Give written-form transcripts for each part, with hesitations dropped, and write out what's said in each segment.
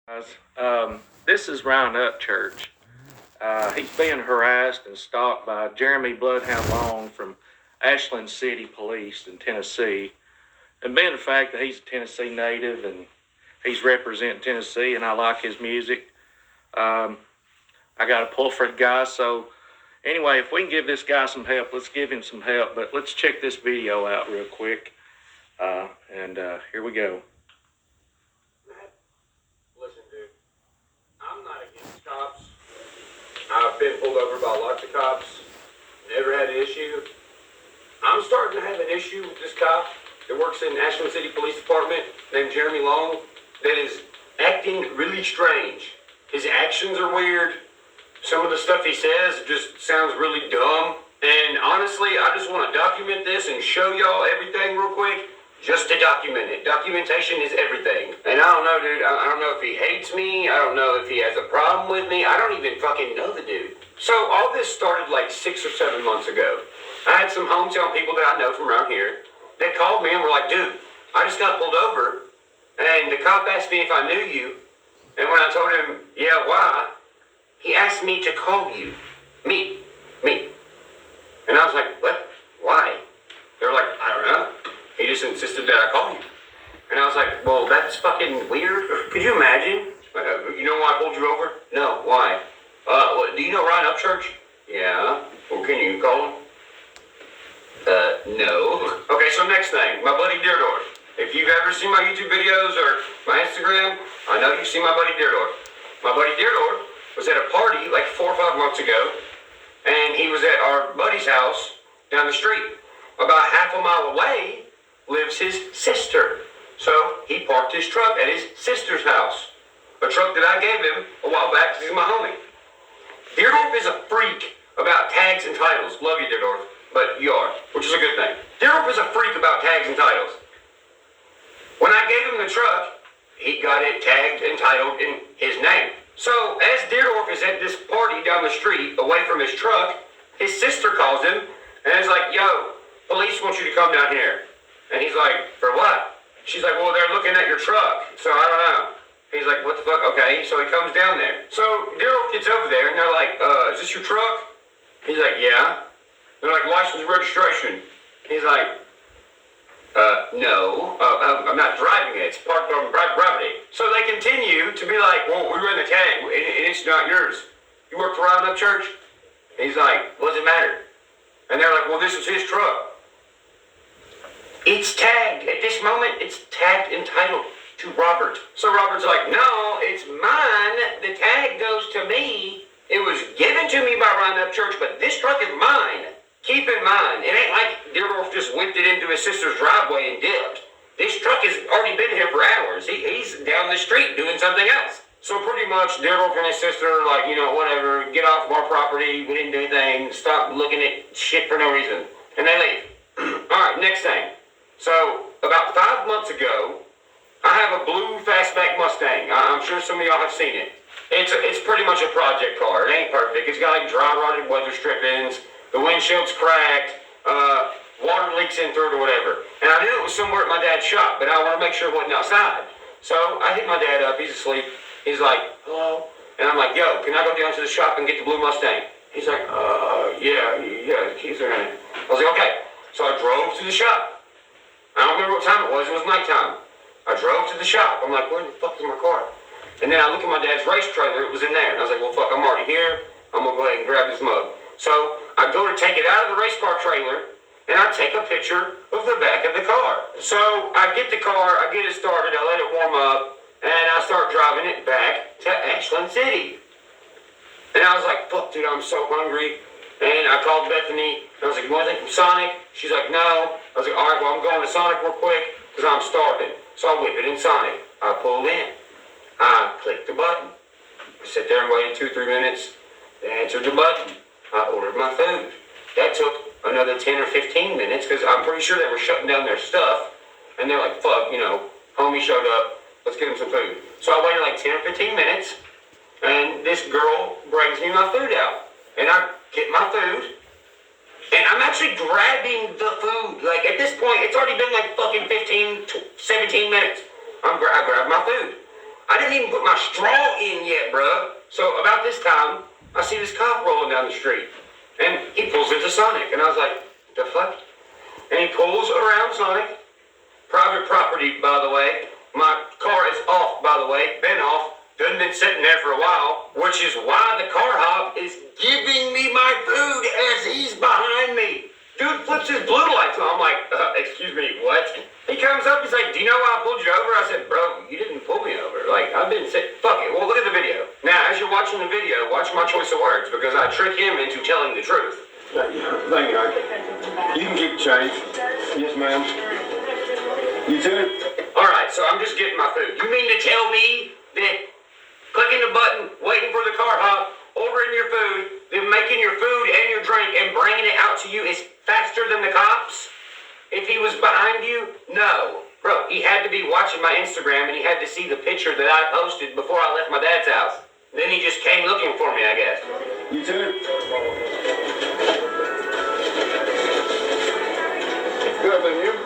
Guys, this is Roundup Church. He's being harassed and stalked by Jeremy Bloodhound Long from Ashland City Police in Tennessee. And being the fact that he's a Tennessee native and he's representing Tennessee and I like his music, I got a pull for the guy. So anyway, if we can give this guy some help, let's give him some help. But let's check this video out real quick. And here we go. I'm not against cops. I've been pulled over by lots of cops. Never had an issue. I'm starting to have an issue with this cop that works in Ashland City Police Department named Jeremy Long that is acting really strange. His actions are weird. Some of the stuff he says just sounds really dumb. And honestly, I just want to document this and show y'all everything real quick. Just to document it. Documentation is everything. And I don't know, dude. I don't know if he hates me. I don't know if he has a problem with me. I don't even fucking know the dude. So all this started like 6 or 7 months ago. I had some hometown people that I know from around here. They called me and were like, dude, I just got pulled over. And the cop asked me if I knew you. And when I told him, yeah, why? He asked me to call you. Me. And I was like, what? Why? They were like, I don't know. He just insisted that I call you. And I was like, well, that's fucking weird. Could you imagine? You know why I pulled you over? No, why? Do you know Ryan Upchurch? Yeah. Well, can you call him? No. Okay, so next thing, my buddy Deerdorf. If you've ever seen my YouTube videos or my Instagram, I know you've seen my buddy Deerdorf. My buddy Deerdorf was at a party like 4 or 5 months ago, and he was at our buddy's house down the street. About half a mile away lives his sister. So he parked his truck at his sister's house. A truck that I gave him a while back because he's my homie. Deerdorf is a freak about tags and titles. Love you, Deerdorf, but you are, which is a good thing. Deerdorf is a freak about tags and titles. When I gave him the truck, he got it tagged and titled in his name. So as Deerdorf is at this party down the street away from his truck, his sister calls him and is like, yo, police want you to come down here. And he's like, for what? She's like, well, they're looking at your truck, so I don't know. He's like, what the fuck? Okay, so he comes down there. So Daryl gets over there, and they're like, is this your truck? He's like, yeah. They're like, license and registration. He's like, no, I'm not driving it. It's parked on private property. So they continue to be like, well, we ran the tag, and it's not yours. You work for Roundup Church? He's like, what does it matter? And they're like, well, this is his truck. It's tagged. At this moment, it's tagged and titled to Robert. So Robert's like, no, it's mine. The tag goes to me. It was given to me by Roundup Church, but this truck is mine. Keep in mind, it ain't like Deerdorf just whipped it into his sister's driveway and dipped. This truck has already been here for hours. He's down the street doing something else. So pretty much Deerdorf and his sister are like, you know, whatever, get off of our property. We didn't do anything. Stop looking at shit for no reason. And they leave. All right, next thing. So, about 5 months ago, I have a blue fastback Mustang. I'm sure some of y'all have seen it. It's pretty much a project car. It ain't perfect. It's got like dry rotted weather strip ends. The windshield's cracked. Water leaks in through it or whatever. And I knew it was somewhere at my dad's shop, but I want to make sure it wasn't outside. So, I hit my dad up. He's asleep. He's like, hello? And I'm like, yo, can I go down to the shop and get the blue Mustang? He's like, yeah, the keys are in it. I was like, okay. So I drove to the shop. I don't remember what time it was nighttime. I drove to the shop. I'm like, where the fuck is my car? And then I look at my dad's race trailer, it was in there. And I was like, well, fuck, I'm already here. I'm gonna go ahead and grab this mug. So I go to take it out of the race car trailer, and I take a picture of the back of the car. So I get the car, I get it started, I let it warm up, and I start driving it back to Ashland City. And I was like, fuck, dude, I'm so hungry. And I called Bethany, and I was like, you want anything from Sonic? She's like, no. I was like, all right, well, I'm going to Sonic real quick, because I'm starving. So I whip it in Sonic. I pull in. I click the button. I sit there and waited 2-3 minutes. They answered the button. I ordered my food. That took another 10 or 15 minutes, because I'm pretty sure they were shutting down their stuff. And they're like, fuck, you know, homie showed up. Let's get him some food. So I waited like 10 or 15 minutes, and this girl brings me my food out. And I get my food, and I'm actually grabbing the food. Like, at this point, it's already been like fucking 15 to 17 minutes. I grab my food. I didn't even put my straw in yet, bruh. So about this time, I see this cop rolling down the street. And he pulls into Sonic. And I was like, the fuck? And he pulls around Sonic. Private property, by the way. My car is off, by the way. Been off. Done been sitting there for a while. Which is why the car hop is giving me my food as he's behind me. Dude flips his blue lights on. I'm like, excuse me, what? He comes up, he's like, do you know why I pulled you over? I said, bro, you didn't pull me over. Like, I've been sick. Fuck it. Well, look at the video. Now, as you're watching the video, watch my choice of words because I trick him into telling the truth. Thank you. You can keep the change. Yes, ma'am. You too? All right, so I'm just getting my food. You mean to tell me that clicking the button, waiting for the car hop, ordering your food, then making your food and your drink and bringing it out to you is faster than the cops? If he was behind you? No. Bro, he had to be watching my Instagram and he had to see the picture that I posted before I left my dad's house. Then he just came looking for me, I guess. You too? Good, and you?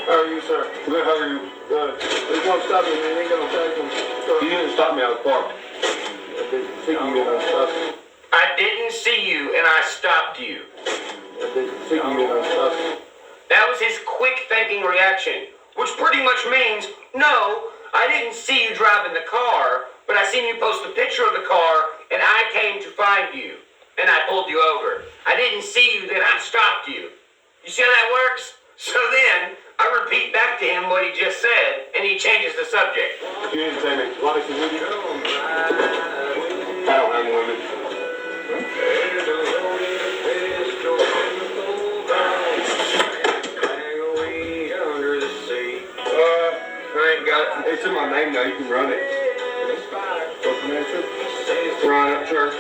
How are you, sir? Good, how are you? Good. They won't stop you, man. You ain't gonna take them. You didn't stop me out of the park. I didn't see you and I stopped you. I didn't see you and I stopped you. I didn't see you and I stopped you. That was his quick thinking reaction, which pretty much means, no, I didn't see you driving the car, but I seen you post a picture of the car and I came to find you and I pulled you over. I didn't see you, then I stopped you. You see how that works? So then I repeat back to him what he just said and he changes the subject. You didn't say me. License with you? I don't have any women. I ain't got it. It's in my name now. You can run it. Run up church.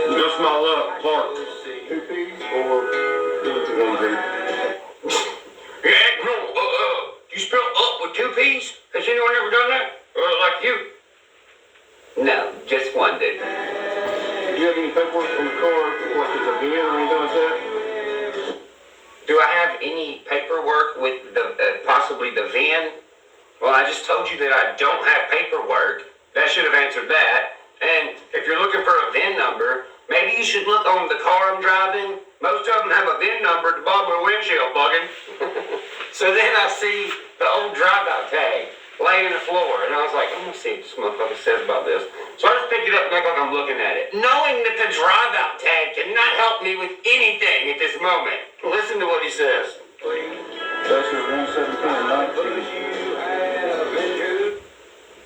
Just my luck. Park. 2 P's or 1 P? Yeah, no, you spell up with 2 P's? Has anyone ever done that? Like you? No, just one, dude. Do you have any paperwork on the car, like it's a VIN or anything like that? Do I have any paperwork with the possibly the VIN? Well, I just told you that I don't have paperwork. That should have answered that. And if you're looking for a VIN number, maybe you should look on the car I'm driving. Most of them have a VIN number at the bottom of the windshield, bugging. So then I see the old drive-out tag laying on the floor, and I was like, I'm gonna see what this motherfucker says about this. So I just picked it up and act like I'm looking at it, knowing that the drive-out tag cannot help me with anything at this moment. Listen to what he says. That's your 117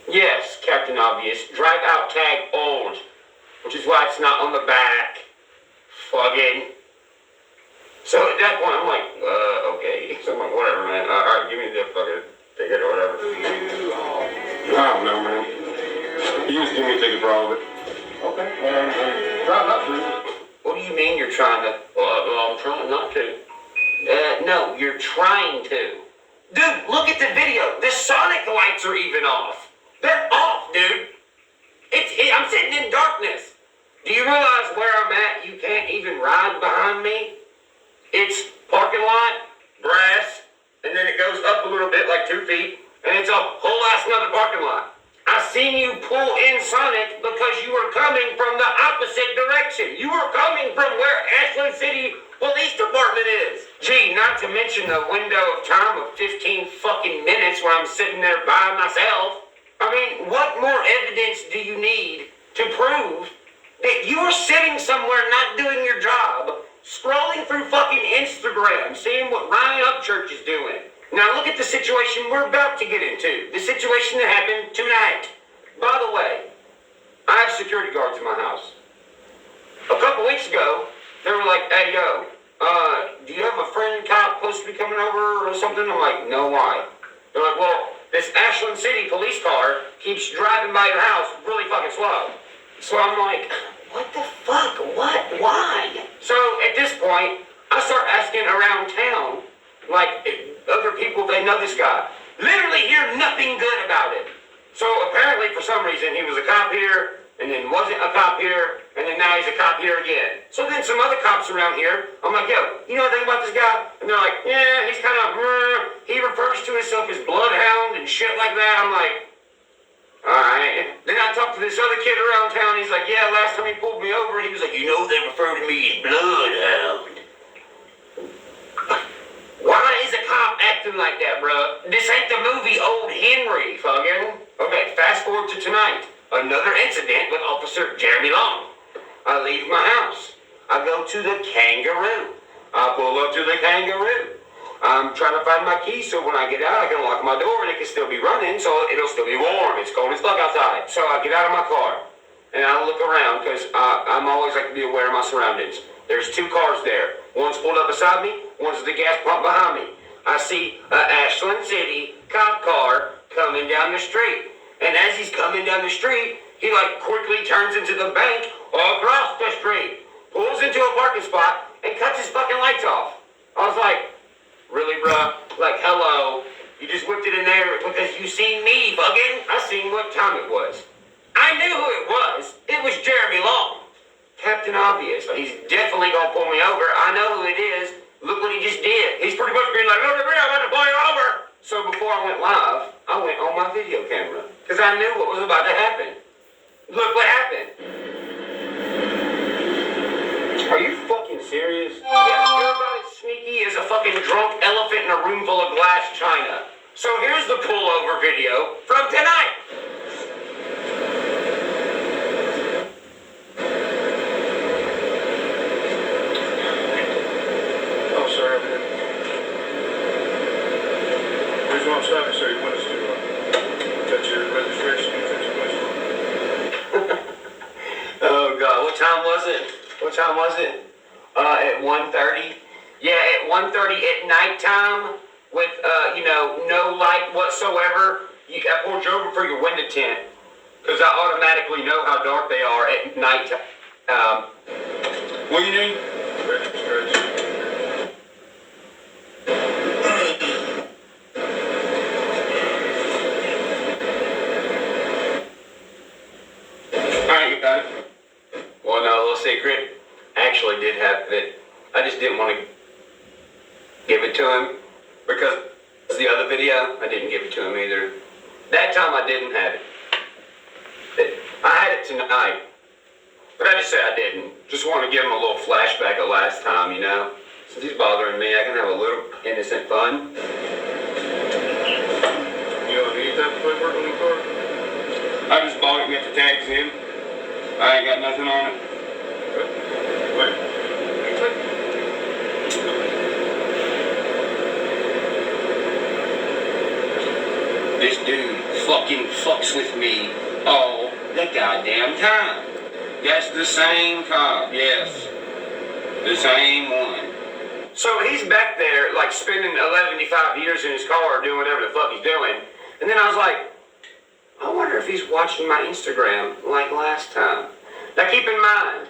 Yes, Captain Obvious. Drive-out tag old, which is why it's not on the back. Fucking. So at that point, I'm like, okay. So I'm like, whatever, man. All right, give me the fucking ticket or whatever. I don't know, man. You just give me a ticket for all of it. Okay. Drive up, dude. What do you mean you're trying to? Well, I'm trying not to. No, you're trying to. Dude, look at the video. The Sonic lights are even off. They're off, dude. I'm sitting in darkness. Do you realize where I'm at? You can't even ride behind me. It's parking lot, brass, and then it goes up a little bit, like 2 feet, and it's a whole ass another parking lot. I seen you pull in Sonic because you were coming from the opposite direction. You were coming from where Ashland City Police Department is. Gee, not to mention the window of time of 15 fucking minutes where I'm sitting there by myself. I mean, what more evidence do you need to prove that you're sitting somewhere not doing your job, scrolling through fucking Instagram, seeing what Ryan Upchurch is doing? Now look at the situation we're about to get into. The situation that happened tonight. By the way, I have security guards in my house. A couple weeks ago, they were like, hey, yo, do you have a friend cop supposed to be coming over or something? I'm like, no, why? They're like, well, this Ashland City police car keeps driving by your house really fucking slow. So I'm like, what the fuck? What? Why? So at this point, I start asking around town, like, other people, they know this guy. Literally hear nothing good about it. So apparently, for some reason, he was a cop here, and then wasn't a cop here, and then now he's a cop here again. So then some other cops around here I'm like, yo, you know anything about this guy? And they're like, yeah, he's kind of, he refers to himself as bloodhound and shit like that. I'm like, alright. Then I talked to this other kid around town. He's like, yeah, last time he pulled me over, he was like, you know they refer to me as bloodhound. Why is a cop acting like that, bro? This ain't the movie Old Henry, fucking. Okay, fast forward to tonight. Another incident with Officer Jeremy Long. I leave my house. I go to the Kangaroo. I pull up to the Kangaroo. I'm trying to find my keys so when I get out, I can lock my door and it can still be running, so it'll still be warm. It's cold as fuck outside. So I get out of my car and I look around because I'm always like to be aware of my surroundings. There's two cars there. One's pulled up beside me, one's at the gas pump behind me. I see an Ashland City cop car coming down the street. And as he's coming down the street, he like quickly turns into the bank across the street, pulls into a parking spot, and cuts his fucking lights off. I was like, really, bruh? Like, hello? You just whipped it in there because you seen me, fucking? I seen what time it was. I knew who it was. It was Jeremy Long. Captain Obvious. He's definitely gonna pull me over. I know who it is. Look what he just did. He's pretty much being like, look at me, I'm about to pull you over. So before I went live, I went on my video camera because I knew what was about to happen. Look what happened. Are you fucking serious? Yeah, you're about as sneaky as a fucking drunk elephant in a room full of glass china. So here's the pullover video from tonight. Oh, sorry, man. Here's what I'm stopping, sir. You want us to got your registration and fix your question? Oh God, what time was it? What time was it? At 1:30. Yeah, at 1:30 at nighttime with no light whatsoever. I pulled you over for your window tint because I automatically know how dark they are at nighttime. What do you need? Registration. Alright, you got it. Well, no, a little secret. I actually did have it. I just didn't want to give it to him because the other video, I didn't give it to him either. That time I didn't have it. I had it tonight, but I just said I didn't. Just want to give him a little flashback of last time, you know? Since he's bothering me, I can have a little innocent fun. You don't need that paperwork on the car? I just bought it and got the tags in. I ain't got nothing on it. Wait. This dude fucking fucks with me all the goddamn time. That's the same cop, yes. The same one. So he's back there, like, spending 11 years in his car doing whatever the fuck he's doing. And then I was like, I wonder if he's watching my Instagram like last time. Now keep in mind,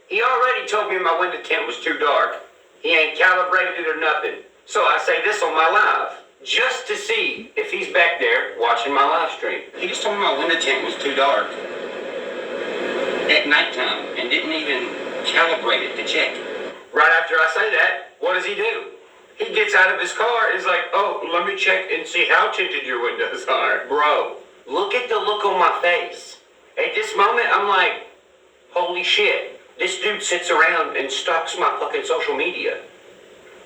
he already told me my window tint was too dark. He ain't calibrated it or nothing. So I say this on my live, just to see if he's back there watching my live stream. He just told me my window tint was too dark at nighttime and didn't even calibrate it to check. Right after I say that, what does he do? He gets out of his car and is like, oh, let me check and see how tinted your windows are. Bro, look at the look on my face. At this moment, I'm like, holy shit, this dude sits around and stalks my fucking social media.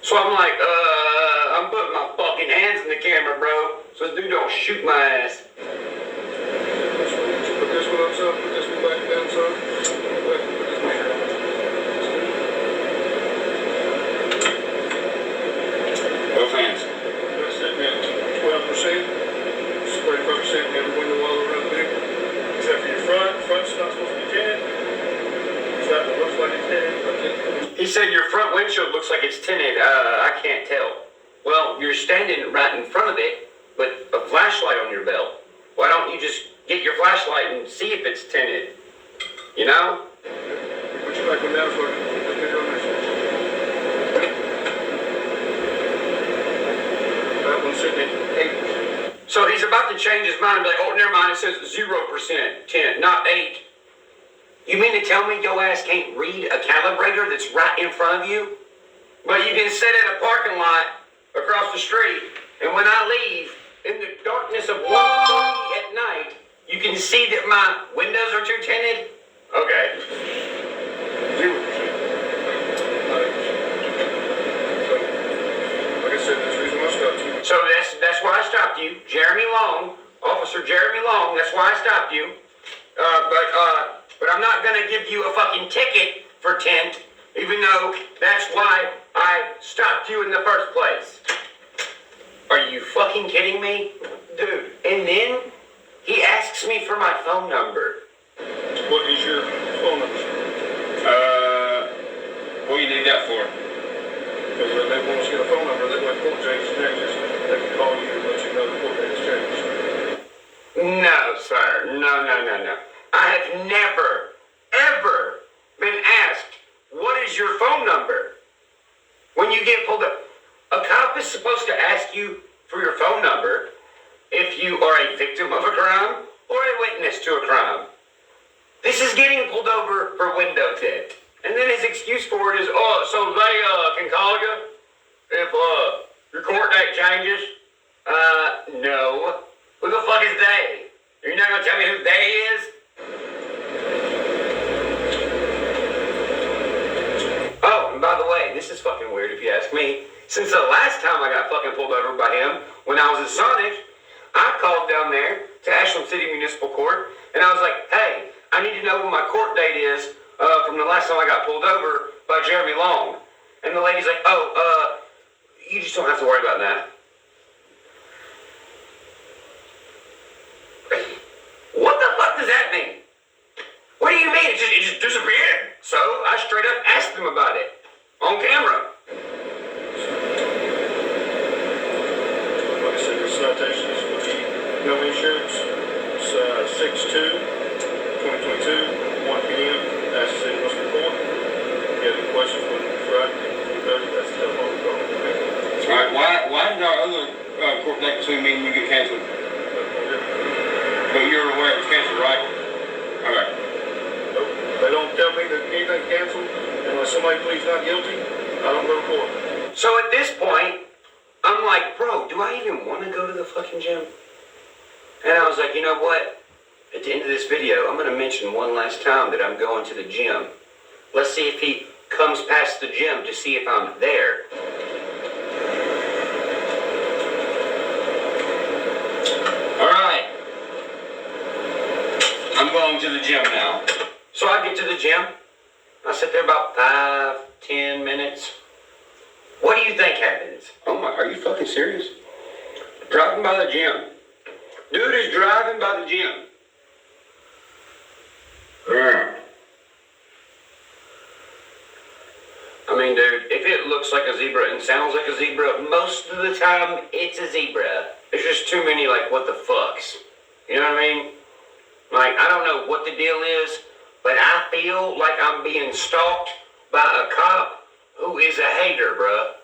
So I'm like, I'm putting my fucking hands in the camera, bro, so this dude don't shoot my ass. Put this one up, son. Put this one back down, son. Put this one down. Both hands. That's it, man. 12%. 35% in every window all around there. Except for your front. Front's not supposed to be tinted. Except it looks like it's tinted. He said your front windshield looks like it's tinted. I can't tell. Well, you're standing right in front of it with a flashlight on your belt. Why don't you just get your flashlight and see if it's tinted? You know? Put your back one down for it. Put it on this. That one's sitting at 8. So he's about to change his mind and be like, oh, never mind, it says 0% tint, not 8. You mean to tell me your ass can't read a calibrator that's right in front of you? But you can sit in a parking lot across the street, and when I leave, in the darkness of 1:30 at night, you can see that my windows are too tinted? Okay. 0%. Not 8%. So, like I said, that's the reason I stopped you. So that's why I stopped you. Jeremy Long, Officer Jeremy Long, that's why I stopped you. But I'm not gonna give you a fucking ticket for tint, even though that's why I stopped you in the first place. Are you fucking kidding me? Dude, and then he asks me for my phone number. What is your phone number? What do you need that for? Because they want us to get a phone number, that way court changes changes, they can call you and let you know the court date has changed. No, sir. No. I have never, ever been asked, what is your phone number? When you get pulled up, a cop is supposed to ask you for your phone number if you are a victim of a crime or a witness to a crime. This is getting pulled over for window tint. And then his excuse for it is, so they can call you if your court date changes? No. Who the fuck is they? You're not gonna tell me who they is? Oh, and by the way, this is fucking weird if you ask me. Since the last time I got fucking pulled over by him, when I was at Sonic, I called down there to Ashland City Municipal Court, and I was like, hey, I need to know when my court date is from the last time I got pulled over by Jeremy Long. And the lady's like, you just don't have to worry about that. What the fuck does that mean? What do you mean? It just disappeared. So I straight up asked him about it on camera. Like I said, your citations will be no insurance. It's 6/2/2022, 1 p.m. Ashland City Municipal Court. If you have any questions for Friday, 3:30, that's the telephone call. Alright, why did our other court date between me and you get canceled? But you're aware it was canceled, right? Alright. Nope. They don't tell me that anything's canceled unless somebody pleads not guilty. I don't go to court. So at this point, I'm like, bro, do I even want to go to the fucking gym? And I was like, you know what? At the end of this video, I'm going to mention one last time that I'm going to the gym. Let's see if he comes past the gym to see if I'm there. Alright. I'm going to the gym now. So I get to the gym. I sit there about 5-10 minutes. What do you think happens? Oh my, are you fucking serious? Driving by the gym. Dude is driving by the gym. I mean, dude, if it looks like a zebra and sounds like a zebra, most of the time it's a zebra. There's just too many, like, what the fucks. You know what I mean? Like, I don't know what the deal is, but I feel like I'm being stalked by a cop who is a hater, bruh.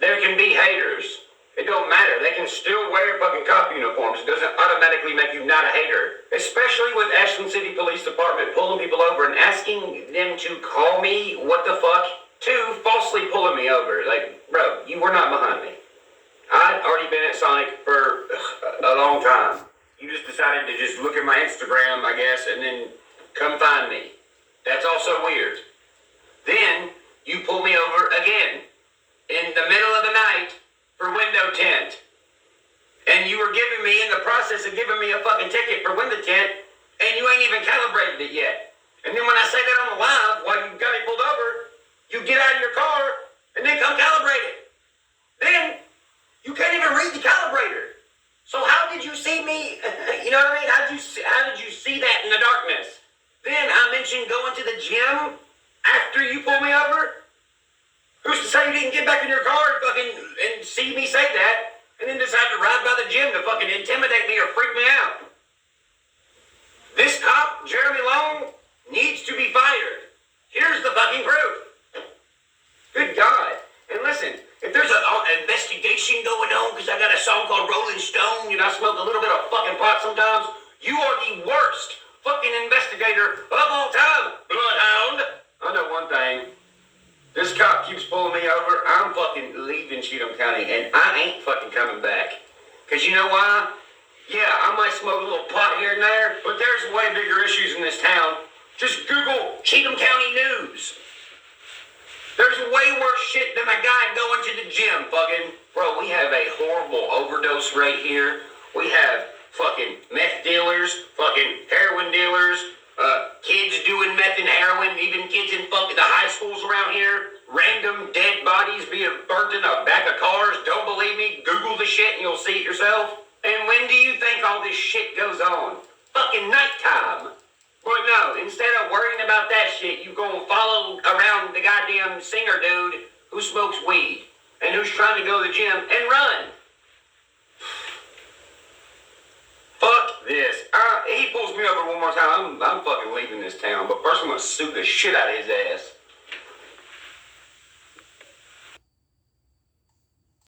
There can be haters. It don't matter. They can still wear fucking cop uniforms. It doesn't automatically make you not a hater. Especially with Ashland City Police Department pulling people over and asking them to call me what the fuck to falsely pulling me over. Like, bro, you were not behind me. I'd already been at Sonic for a long time. You just decided to just look at my Instagram, I guess, and then come find me. That's also weird. Then you pull me over again in the middle of the night for window tint. And you were giving me, in the process of giving me a fucking ticket for window tint, and you ain't even calibrated it yet. And then when I say that on the live, while you got me pulled over, you get out of your car and then come calibrate it. Then you can't even read the calibrator. So how did you see me? You know what I mean? How did you see that in the darkness? Then I mentioned going to the gym after you pulled me over. Who's to say you didn't get back in your car and see me say that, and then decide to ride by the gym to fucking intimidate me or freak me out? This cop, Jeremy Long, needs to be fired. Here's the fucking proof. Good God. And listen, if there's an investigation going on because I got a song called Rolling Stone and I smoke a little bit of fucking pot sometimes, you are the worst fucking investigator of all time, Bloodhound. I know one thing. This cop keeps pulling me over. I'm fucking leaving Cheatham County, and I ain't fucking coming back. Cause you know why? Yeah, I might smoke a little pot here and there, but there's way bigger issues in this town. Just Google Cheatham County News. There's way worse shit than a guy going to the gym, fucking. Bro, we have a horrible overdose rate here. We have fucking meth dealers, fucking heroin dealers, kids doing meth and heroin, even kids in fucking the high schools around here. Random dead bodies being burnt in the back of cars. Don't believe me? Google the shit and you'll see it yourself. And when do you think all this shit goes on? Fucking nighttime. But no, instead of worrying about that shit, you go and follow around the goddamn singer dude who smokes weed and who's trying to go to the gym and run. Fuck this. He pulls me over one more time. I'm fucking leaving this town. But first I'm gonna sue the shit out of his ass.